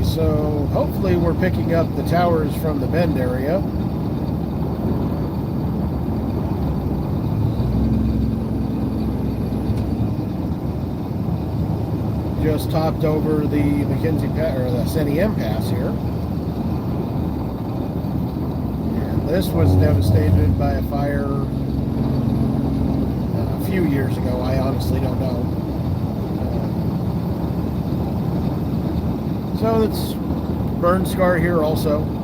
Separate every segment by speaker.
Speaker 1: So hopefully we're picking up the towers from the Bend area. Just topped over the McKenzie Pass, or the Seniem Pass here. And this was devastated by a fire a few years ago. I honestly don't know. So it's burn scar here also.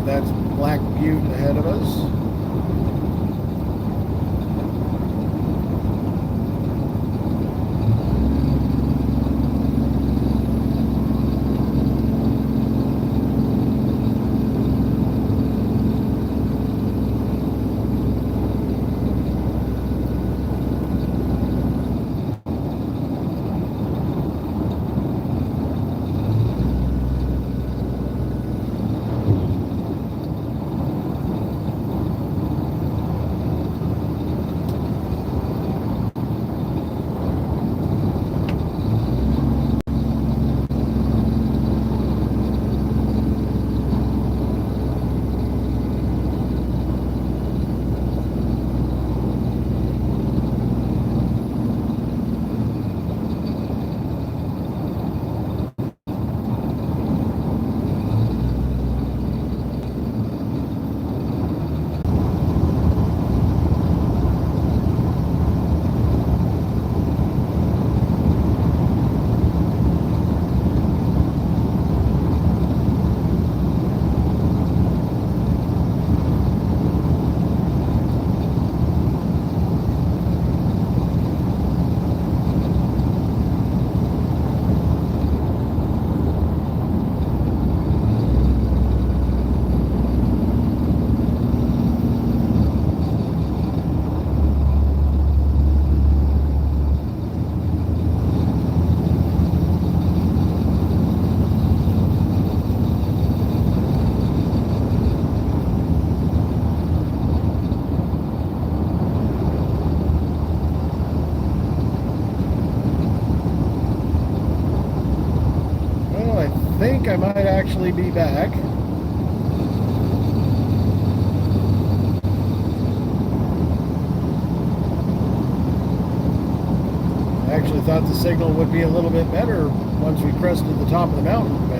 Speaker 1: That's Black Butte ahead of us. Think I might actually be back. I actually thought the signal would be a little bit better once we crested the top of the mountain, but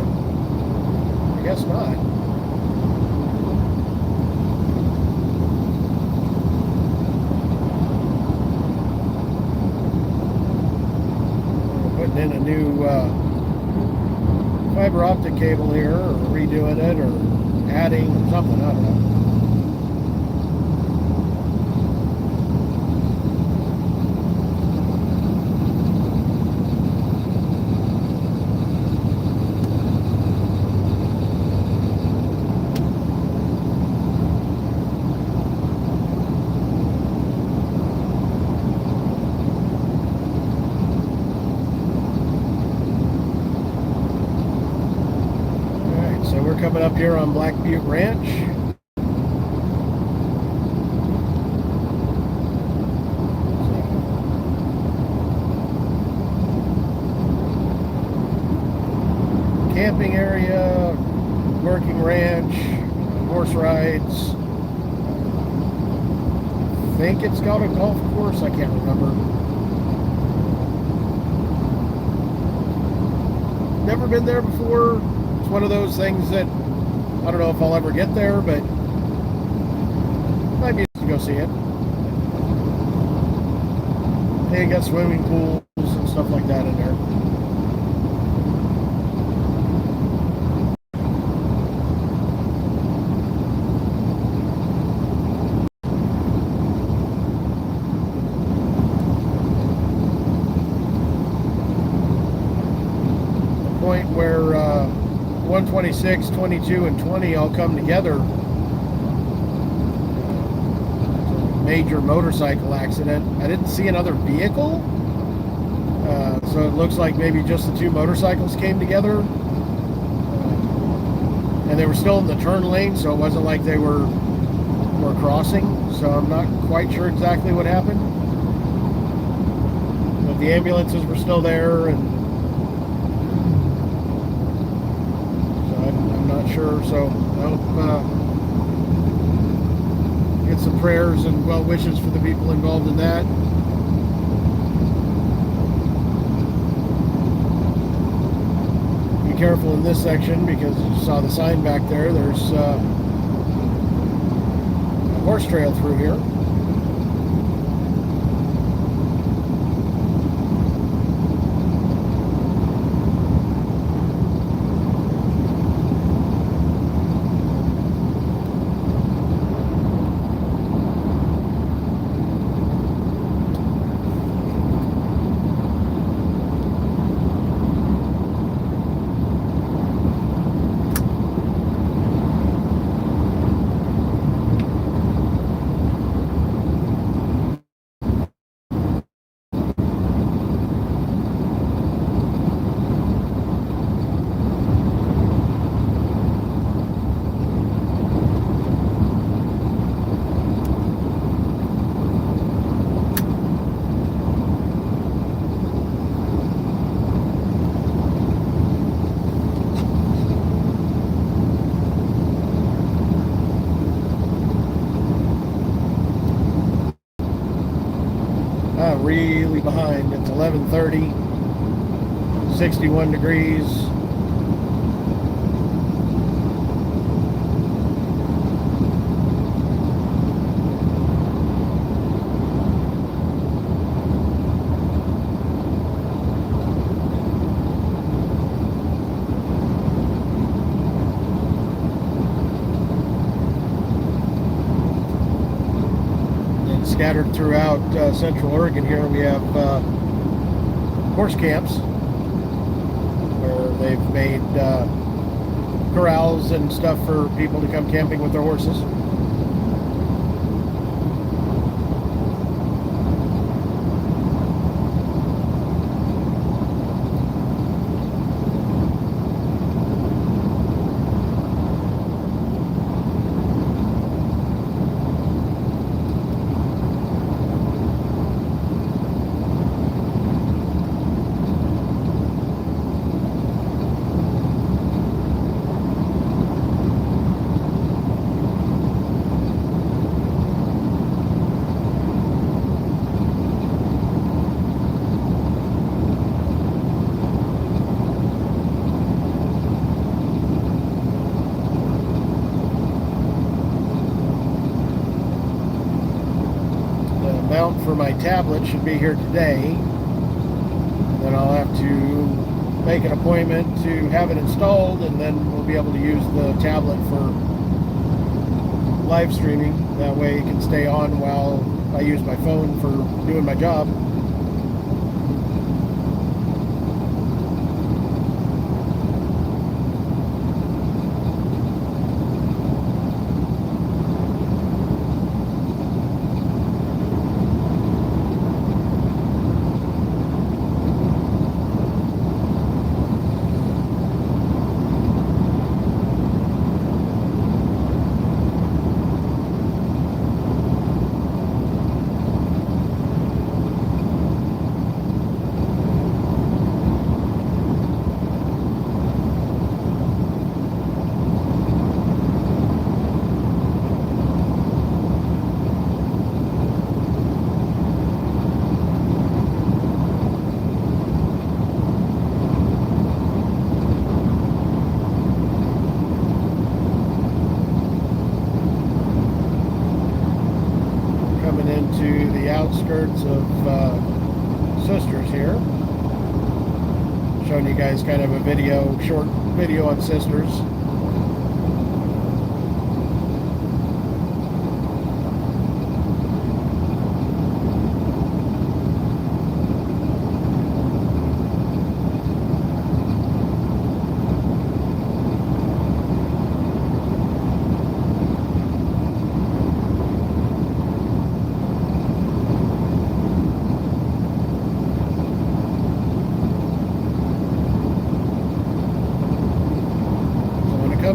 Speaker 1: I guess not. We're putting in a new fiber optic cable here, or redoing it, or adding something, I don't know. Coming up here on Black Butte Ranch. camping area, working ranch, horse rides. I think it's got a golf course. I can't remember. Never been there before. It's one of those things that I don't know if I'll ever get there, but might be to go see it. They got swimming pools and stuff like that in there. The point where 126, 22, and 20 all come together. Major motorcycle accident. I didn't see another vehicle, so it looks like maybe just the two motorcycles came together, and they were still in the turn lane, so it wasn't like they were crossing. So I'm not quite sure exactly what happened, but the ambulances were still there, and so I'm not sure. So I hope get some prayers and well wishes for the people involved in that. Be careful in this section because you saw the sign back there. There's a horse trail through here. Really behind. It's 11:30, 61 degrees. Scattered throughout Central Oregon here, we have horse camps where they've made corrals and stuff for people to come camping with their horses. Mount for my tablet should be here today, and then I'll have to make an appointment to have it installed, and then we'll be able to use the tablet for live streaming. That way it can stay on while I use my phone for doing my job. outskirts of Sisters here. Showing you guys kind of a short video on Sisters.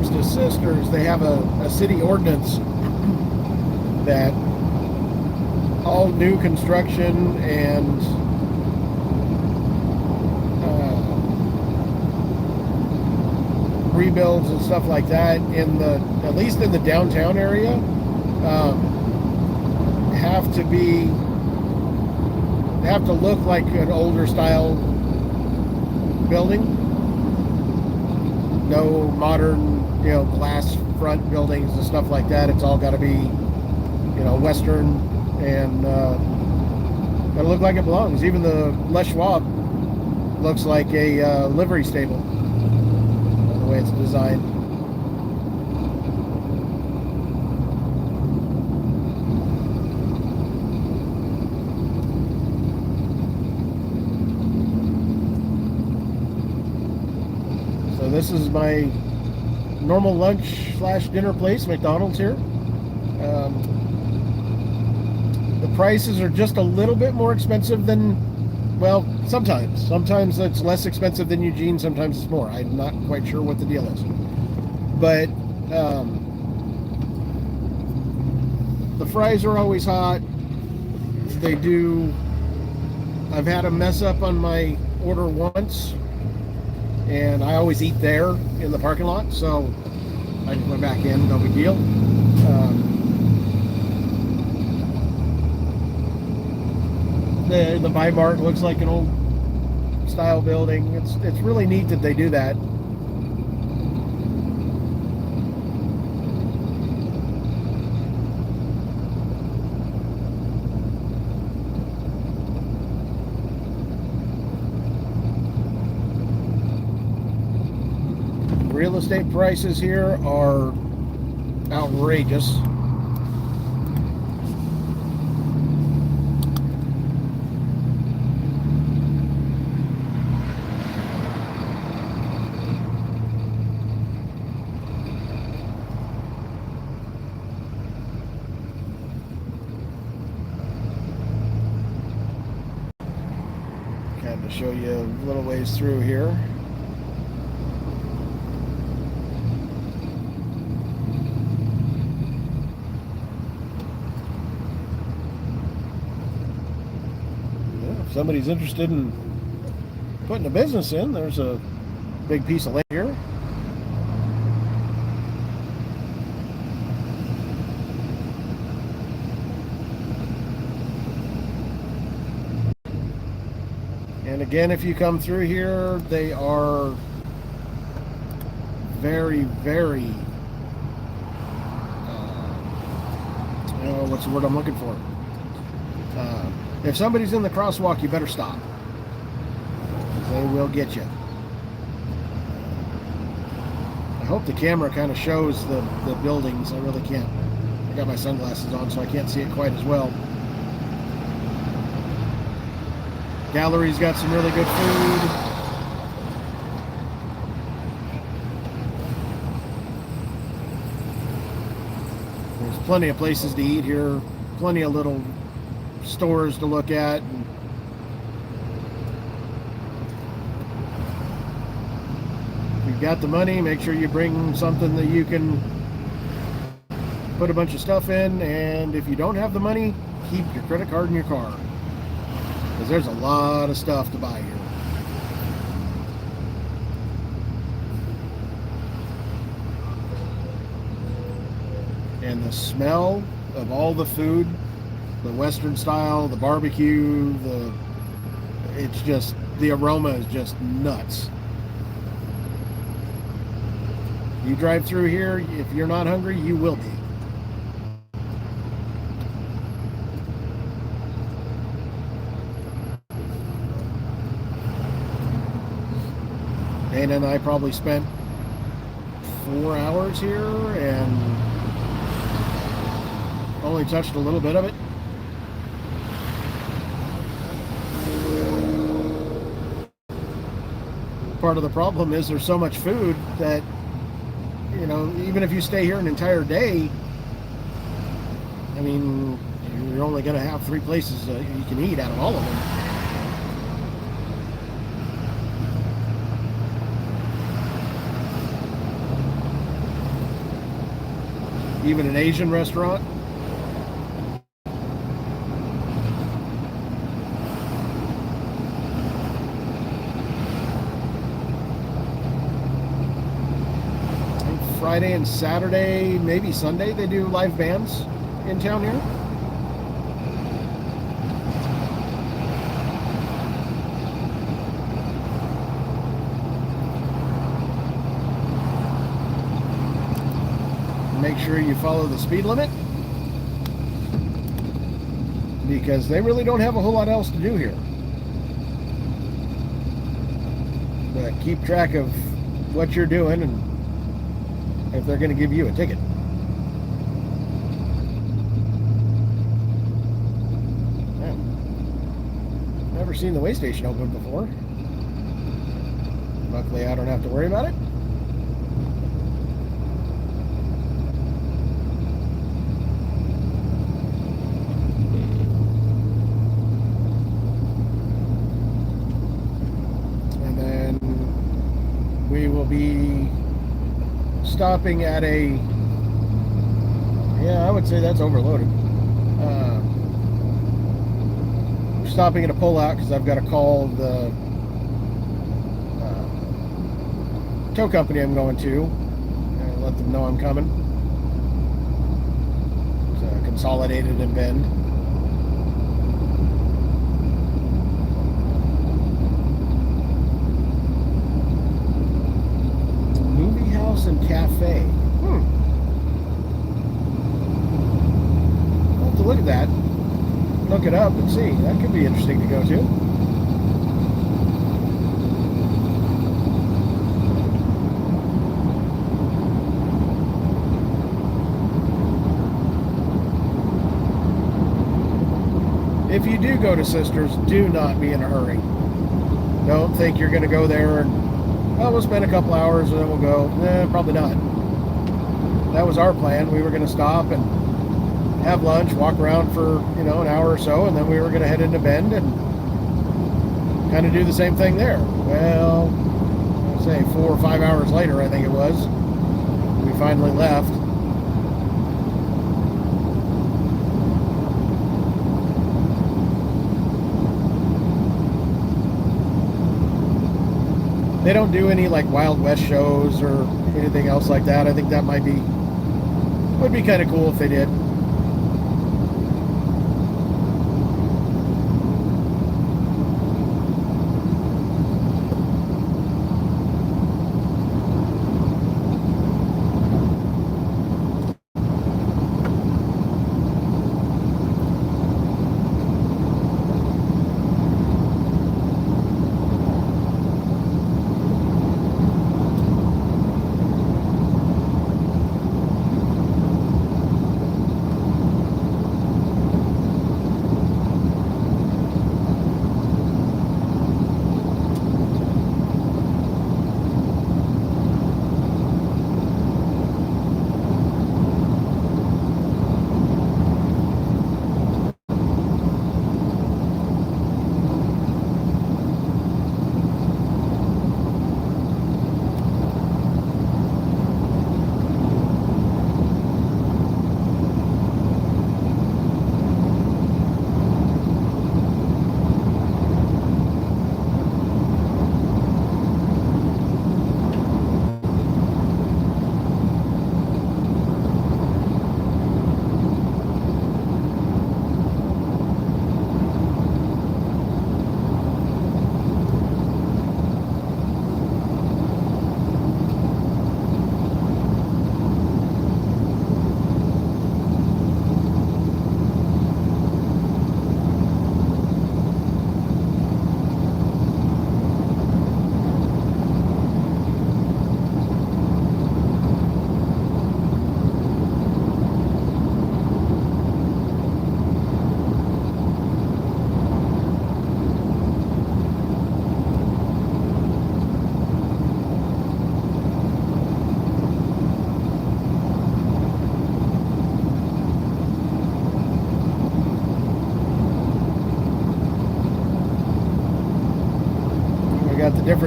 Speaker 1: To Sisters, they have a city ordinance that all new construction and rebuilds and stuff like that at least in the downtown area, have to look like an older style building. No modern, glass front buildings and stuff like that. It's all got to be, Western and gotta look like it belongs. Even the Les Schwab looks like a livery stable, the way it's designed. So this is my normal lunch / dinner place, McDonald's here. The prices are just a little bit more expensive than, well, sometimes it's less expensive than Eugene, sometimes it's more. I'm not quite sure what the deal is, but the fries are always hot. I've had a mess up on my order once, and I always eat there in the parking lot, so I just went back in, no big deal. The Bi-Mart looks like an old style building. It's really neat that they do that. Real estate prices here are outrageous. Kind of show you a little ways through here. If somebody's interested in putting a business in, there's a big piece of land here. And again, if you come through here, they are very, very, what's the word I'm looking for? If somebody's in the crosswalk, you better stop. They will get you. I hope the camera kind of shows the buildings. I really can't. I got my sunglasses on, so I can't see it quite as well. Gallery's got some really good food. There's plenty of places to eat here. Plenty of little stores to look at. If you've got the money, make sure you bring something that you can put a bunch of stuff in. And if you don't have the money, keep your credit card in your car, because there's a lot of stuff to buy here. And the smell of all the food, the Western style, the barbecue, it's just, the aroma is just nuts. You drive through here, if you're not hungry, you will be. Dana and I probably spent 4 hours here and only touched a little bit of it. Part of the problem is there's so much food that, you know, even if you stay here an entire day, I mean, you're only going to have 3 places you can eat out of all of them. Even an Asian restaurant. Friday and Saturday, maybe Sunday, they do live bands in town here. Make sure you follow the speed limit, because they really don't have a whole lot else to do here. But keep track of what you're doing and if they're going to give you a ticket. Yeah. Never seen the weigh station open before. Luckily, I don't have to worry about it. And then we will be stopping at a, yeah, I would say that's overloaded. Stopping at a pullout because I've got to call the tow company I'm going to and let them know I'm coming. It's Consolidated in Bend. And cafe. I'll have to look at that. Look it up and see. That could be interesting to go to. If you do go to Sisters, do not be in a hurry. Don't think you're going to go there and, well, we'll spend a couple hours and then we'll go. Probably not. That was our plan. We were going to stop and have lunch, walk around for, you know, an hour or so, and then we were going to head into Bend and kind of do the same thing there. Well, I'd say 4 or 5 hours later, I think it was, we finally left. They don't do any like Wild West shows or anything else like that. I think that would be kind of cool if they did.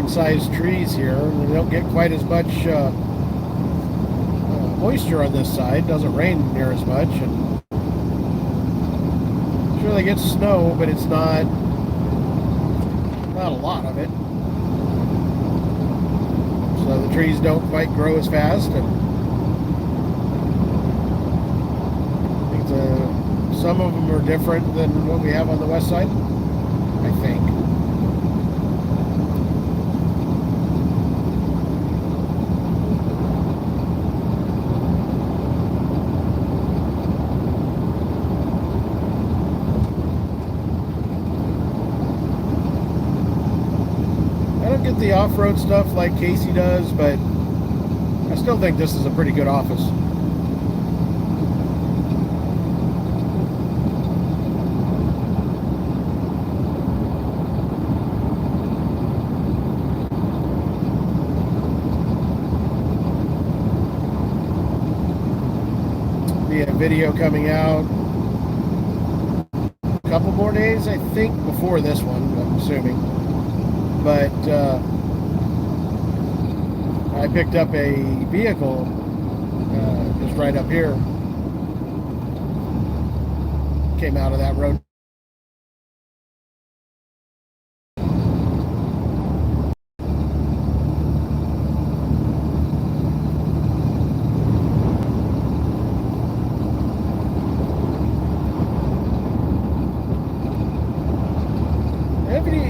Speaker 1: different sized trees here. They don't get quite as much moisture on this side. Doesn't rain near as much, and sure they get snow, but it's not a lot of it. So the trees don't quite grow as fast, and I think some of them are different than what we have on the west side, I think. Get the off-road stuff like Casey does, but I still think this is a pretty good office. Be a video coming out a couple more days, I think, before this one, I'm assuming. But I picked up a vehicle just right up here. Came out of that road.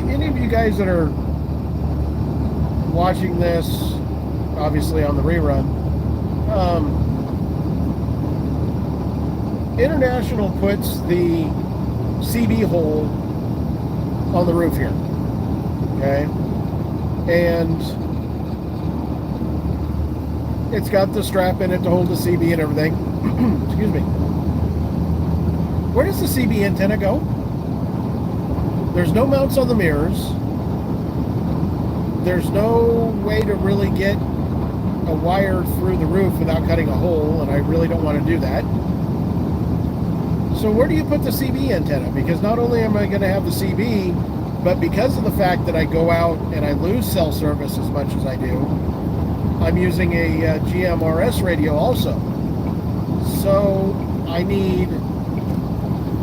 Speaker 1: Any of you guys that are watching this, obviously on the rerun, International puts the CB hole on the roof here, okay, and it's got the strap in it to hold the CB and everything. Excuse me. Where does the CB antenna go? There's no mounts on the mirrors. There's no way to really get a wire through the roof without cutting a hole, and I really don't want to do that. So where do you put the CB antenna? Because not only am I going to have the CB, but because of the fact that I go out and I lose cell service as much as I do, I'm using a GMRS radio also. So I need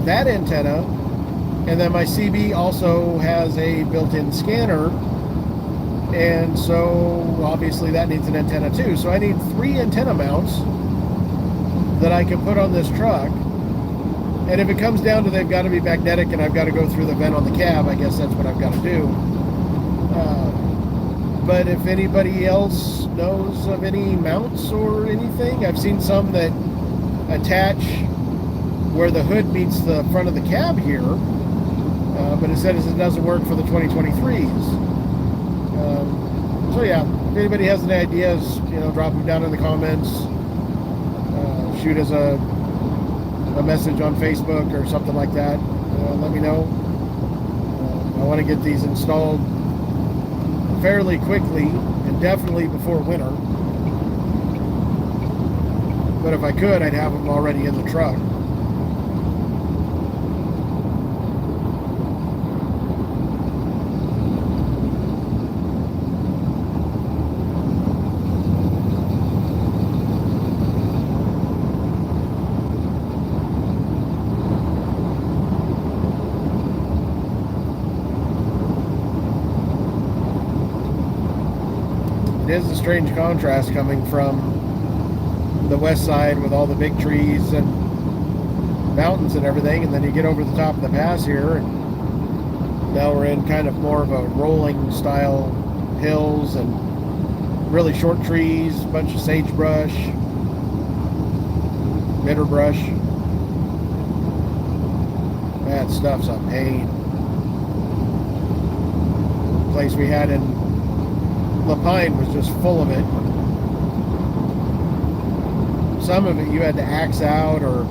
Speaker 1: that antenna, and then my CB also has a built-in scanner, and so obviously that needs an antenna too. So I need 3 antenna mounts that I can put on this truck. And if it comes down to they've got to be magnetic and I've got to go through the vent on the cab, I guess that's what I've got to do. But if anybody else knows of any mounts or anything, I've seen some that attach where the hood meets the front of the cab here, but it says it doesn't work for the 2023s. So yeah, if anybody has any ideas, drop them down in the comments. Shoot us a message on Facebook or something like that. Let me know. I want to get these installed fairly quickly and definitely before winter. But if I could, I'd have them already in the truck. It is a strange contrast coming from the west side with all the big trees and mountains and everything, and then you get over the top of the pass here, and now we're in kind of more of a rolling style hills and really short trees, a bunch of sagebrush, bitterbrush. That stuff's a pain. The place we had in Lapine was just full of it. Some of it you had to axe out or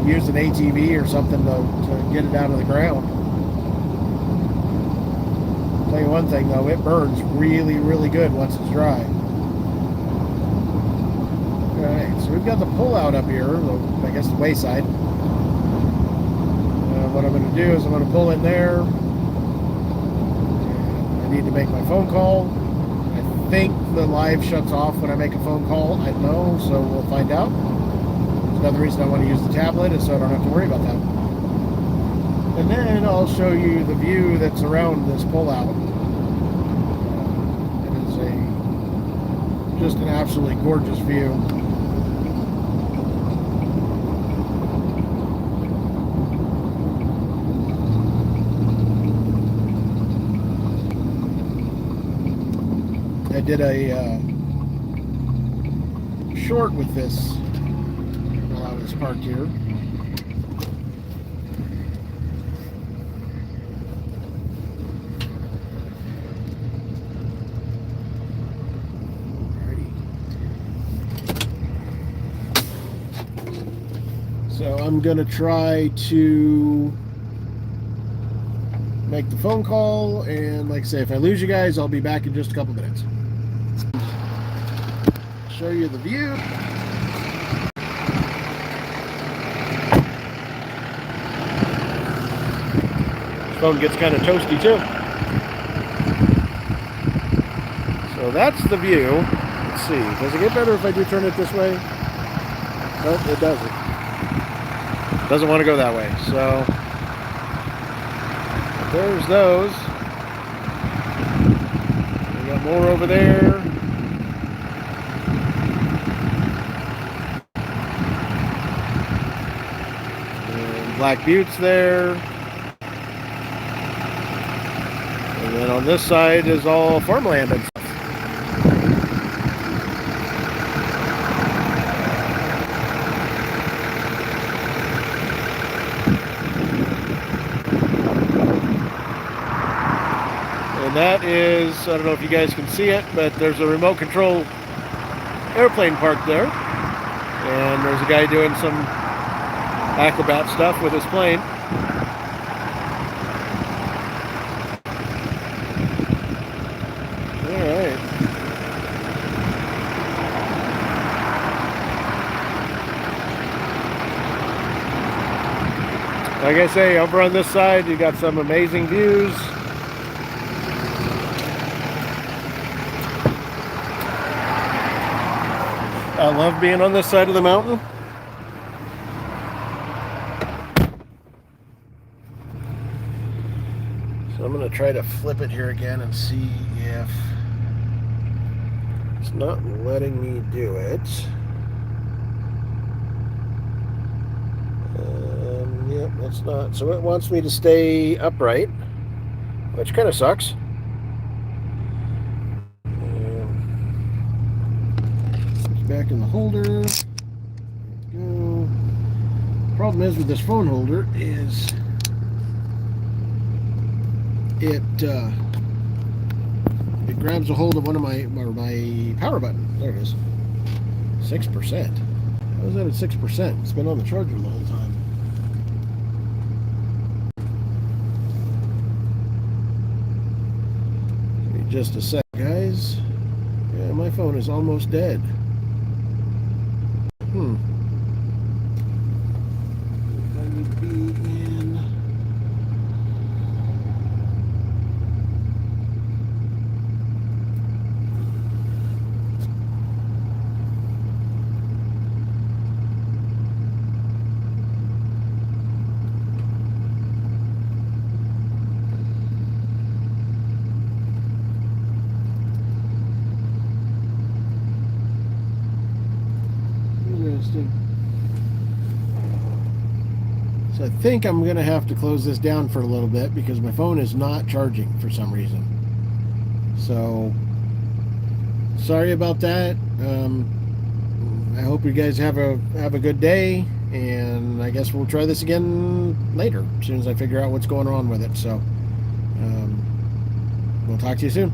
Speaker 1: use an ATV or something to get it out of the ground. I'll tell you one thing though, it burns really, really good once it's dry. Alright, so we've got the pull out up here, I guess the wayside. What I'm going to do is I'm going to pull in there. need to make my phone call. I think the live shuts off when I make a phone call. I don't know, so we'll find out. It's another reason I want to use the tablet is so I don't have to worry about that. And then I'll show you the view that's around this pullout. It is just an absolutely gorgeous view. I did a short with this while I was parked here. So I'm going to try to make the phone call, and like I say, if I lose you guys, I'll be back in just a couple minutes. Show you the view. This phone gets kind of toasty too. So that's the view. Let's see. Does it get better if I do turn it this way? No, it doesn't. Doesn't want to go that way. So there's those. We got more over there. And Black Butte's there. And then on this side is all farmland and stuff. And that is, I don't know if you guys can see it, but there's a remote control airplane parked there. And there's a guy doing some acrobat stuff with his plane. Alright. Like I say, over on this side, you got some amazing views. I love being on this side of the mountain. So I'm going to try to flip it here again and see if it's not letting me do it. Yep, that's not. So it wants me to stay upright, which kind of sucks. Back in the holder. There we go. Problem is with this phone holder is it grabs a hold of one of my power button. There it is. 6%. How is that at 6%? It's been on the charger the whole time. Give me just a sec, guys. Yeah, my phone is almost dead. I need to be in. So I think I'm going to have to close this down for a little bit because my phone is not charging for some reason. So sorry about that. I hope you guys have a good day, and I guess we'll try this again later as soon as I figure out what's going on with it. So we'll talk to you soon.